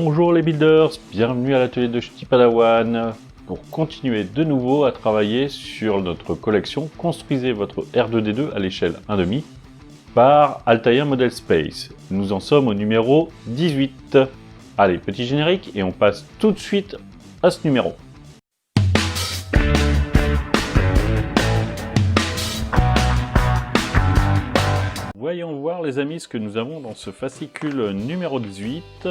Bonjour les builders, bienvenue à l'atelier de Ch'ti Padawan pour continuer de nouveau à travailler sur notre collection Construisez votre R2D2 à l'échelle 1,5 par Altair Model Space. Nous en sommes au numéro 18. Allez, petit générique et on passe tout de suite à ce numéro. Voyons voir les amis ce que nous avons dans ce fascicule numéro 18.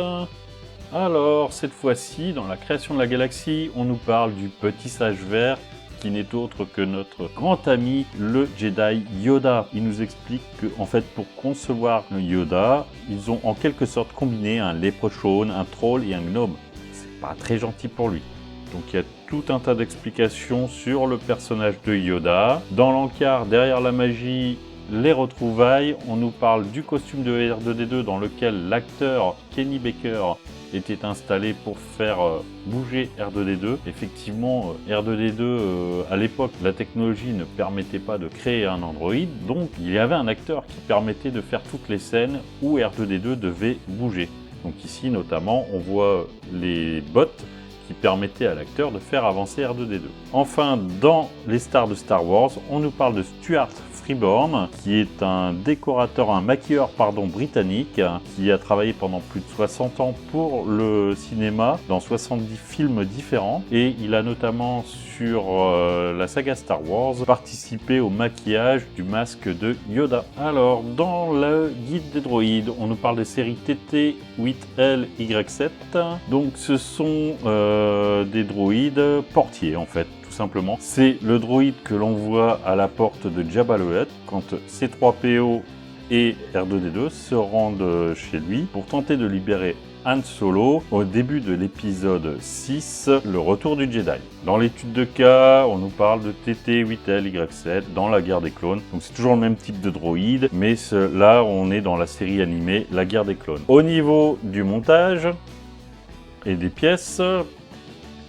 Alors, cette fois-ci, dans la création de la galaxie, on nous parle du petit sage vert qui n'est autre que notre grand ami, le Jedi Yoda. Il nous explique que, en fait, pour concevoir le Yoda, ils ont en quelque sorte combiné un leprechaun, un troll et un gnome. C'est pas très gentil pour lui. Donc il y a tout un tas d'explications sur le personnage de Yoda. Dans l'encart, derrière la magie, les retrouvailles, on nous parle du costume de R2D2 dans lequel l'acteur Kenny Baker était installé pour faire bouger R2D2. Effectivement, R2D2, à l'époque, la technologie ne permettait pas de créer un androïde, donc il y avait un acteur qui permettait de faire toutes les scènes où R2D2 devait bouger. Donc ici, notamment, on voit les bots qui permettaient à l'acteur de faire avancer R2D2. Enfin, dans les stars de Star Wars, on nous parle de Stuart Freeborn, qui est un décorateur, un maquilleur britannique, qui a travaillé pendant plus de 60 ans pour le cinéma, dans 70 films différents, et il a notamment sur la saga Star Wars participé au maquillage du masque de Yoda. Alors, dans le guide des droïdes, on nous parle des séries TT8L-Y7, donc ce sont des droïdes portiers en fait, tout simplement. C'est le droïde que l'on voit à la porte de Jabba le Hutt quand C3PO et R2D2 se rendent chez lui pour tenter de libérer Han Solo au début de l'épisode 6, le retour du Jedi. Dans l'étude de cas, on nous parle de TT8L-Y7 dans la guerre des clones. Donc c'est toujours le même type de droïde, mais là on est dans la série animée La guerre des clones. Au niveau du montage et des pièces,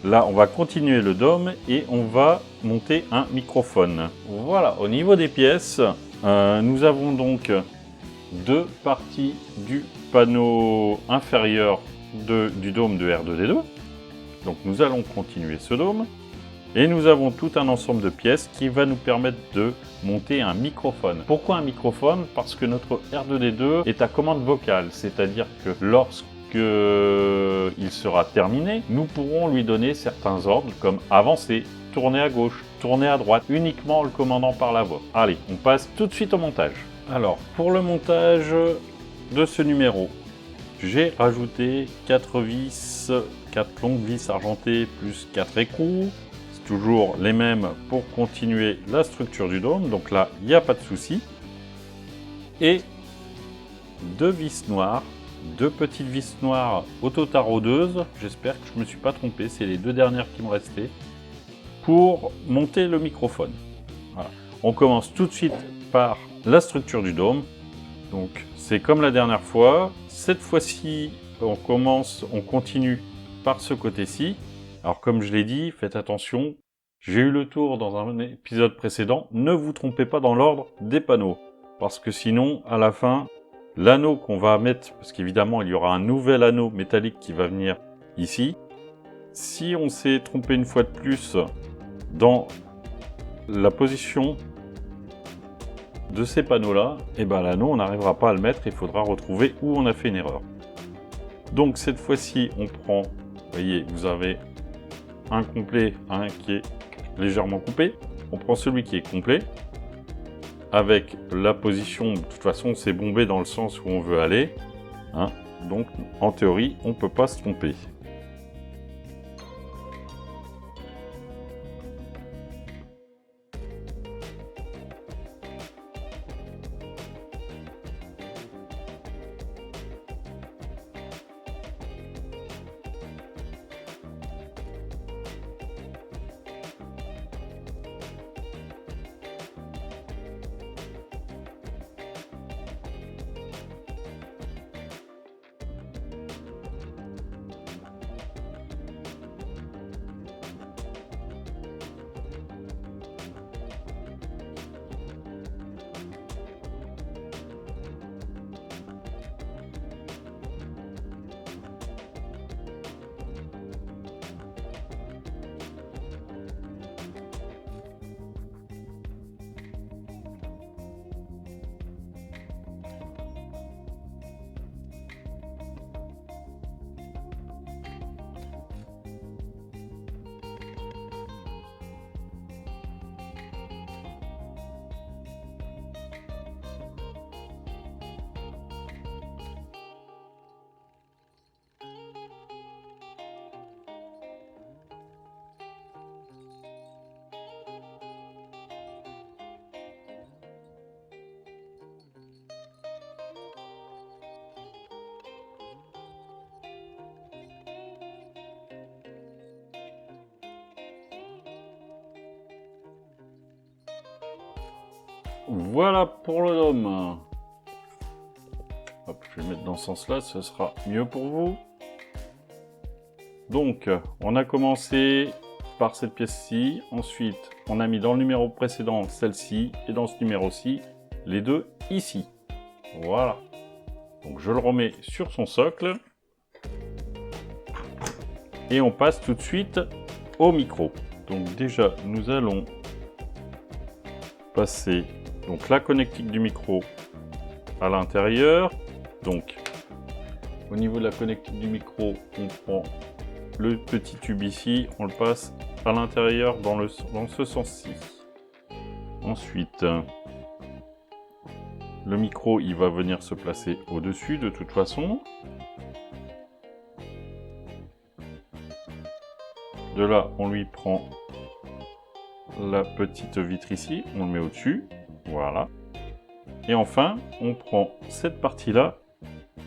là on va continuer le dôme et on va monter un microphone. Voilà, au niveau des pièces, nous avons donc deux parties du panneau inférieur du dôme de R2D2. Donc nous allons continuer ce dôme. Et nous avons tout un ensemble de pièces qui va nous permettre de monter un microphone. Pourquoi un microphone? Parce que notre R2D2 est à commande vocale, c'est-à-dire que lorsque il sera terminé, nous pourrons lui donner certains ordres comme avancer, tourner à gauche, tourner à droite, uniquement en le commandant par la voix. Allez, on passe tout de suite au montage. Alors, pour le montage de ce numéro, j'ai rajouté 4 vis, 4 longues vis argentées plus 4 écrous. C'est toujours les mêmes pour continuer la structure du dôme, donc là, il n'y a pas de souci. Et 2 vis noires, 2 petites vis noires auto-taraudeuses, j'espère que je ne me suis pas trompé, c'est les 2 dernières qui me restaient, pour monter le microphone. Voilà. On commence tout de suite par la structure du dôme. Donc c'est comme la dernière fois. Cette fois-ci, on continue par ce côté-ci. Alors comme je l'ai dit, faites attention. J'ai eu le tour dans un épisode précédent. Ne vous trompez pas dans l'ordre des panneaux. Parce que sinon, à la fin, l'anneau qu'on va mettre, parce qu'évidemment, il y aura un nouvel anneau métallique qui va venir ici. Si on s'est trompé une fois de plus dans la position de ces panneaux-là, et ben l'anneau, on n'arrivera pas à le mettre, il faudra retrouver où on a fait une erreur. Donc cette fois-ci, on prend, vous voyez, vous avez un complet, un qui est légèrement coupé. On prend celui qui est complet, avec la position, de toute façon, c'est bombé dans le sens où on veut aller. Hein. Donc, en théorie, on ne peut pas se tromper. voilà pour le dôme. Hop, je vais le mettre dans ce sens-là, ce sera mieux pour vous. Donc, on a commencé par cette pièce-ci. Ensuite, on a mis dans le numéro précédent celle-ci. Et dans ce numéro-ci, les deux ici. Voilà. Donc, je le remets sur son socle. Et on passe tout de suite au micro. Donc déjà, nous allons passer donc, la connectique du micro à l'intérieur. Donc, au niveau de la connectique du micro, on prend le petit tube ici, on le passe à l'intérieur dans ce sens-ci. Ensuite, le micro, il va venir se placer au-dessus de toute façon. De là, on lui prend la petite vitre ici, on le met au-dessus. Voilà. Et enfin, on prend cette partie-là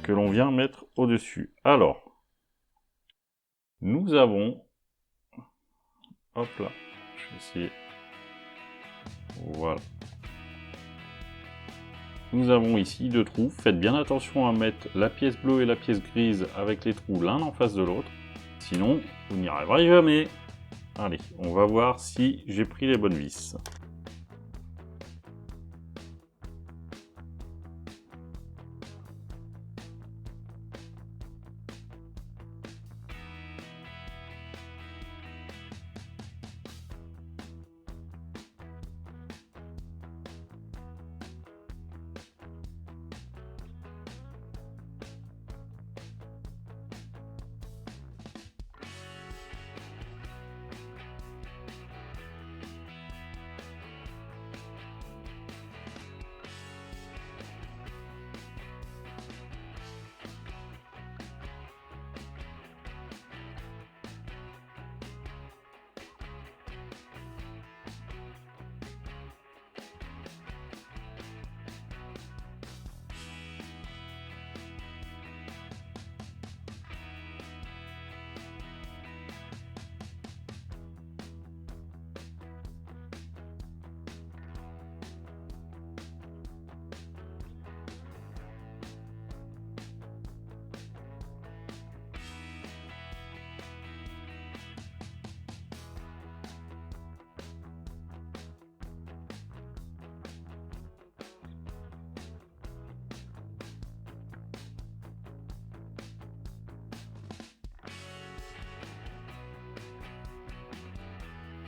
que l'on vient mettre au-dessus. Alors, nous avons... Hop là, je vais essayer. Voilà. Nous avons ici deux trous. Faites bien attention à mettre la pièce bleue et la pièce grise avec les trous l'un en face de l'autre. Sinon, vous n'y arriverez jamais. Allez, on va voir si j'ai pris les bonnes vis.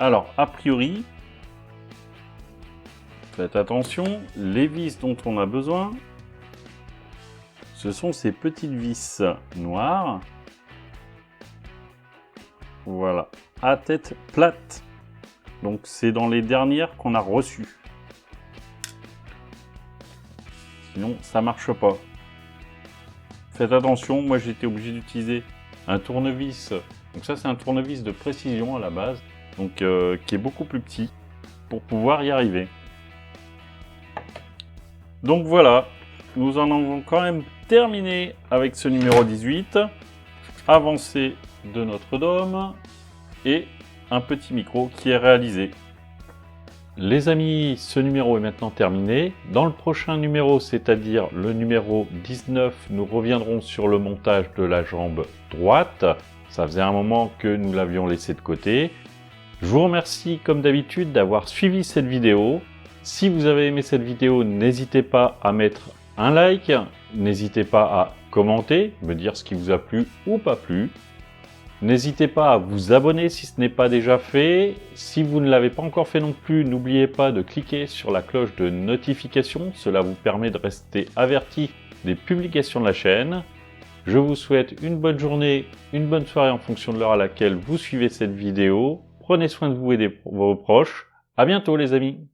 Alors, a priori, faites attention, les vis dont on a besoin, ce sont ces petites vis noires. Voilà, à tête plate. Donc c'est dans les dernières qu'on a reçues. Sinon, ça marche pas. Faites attention, moi j'étais obligé d'utiliser un tournevis. Donc ça c'est un tournevis de précision à la base. Donc qui est beaucoup plus petit pour pouvoir y arriver. Donc voilà, nous en avons quand même terminé avec ce numéro 18, avancée de notre dôme et un petit micro qui est réalisé. Les amis, ce numéro est maintenant terminé. Dans le prochain numéro, c'est-à-dire le numéro 19, nous reviendrons sur le montage de la jambe droite. Ça faisait un moment que nous l'avions laissé de côté. Je vous remercie comme d'habitude d'avoir suivi cette vidéo. Si vous avez aimé cette vidéo, n'hésitez pas à mettre un like, n'hésitez pas à commenter, me dire ce qui vous a plu ou pas plu. N'hésitez pas à vous abonner si ce n'est pas déjà fait. Si vous ne l'avez pas encore fait non plus, n'oubliez pas de cliquer sur la cloche de notification. Cela vous permet de rester averti des publications de la chaîne. Je vous souhaite une bonne journée, une bonne soirée en fonction de l'heure à laquelle vous suivez cette vidéo. Prenez soin de vous et de vos proches. À bientôt les amis.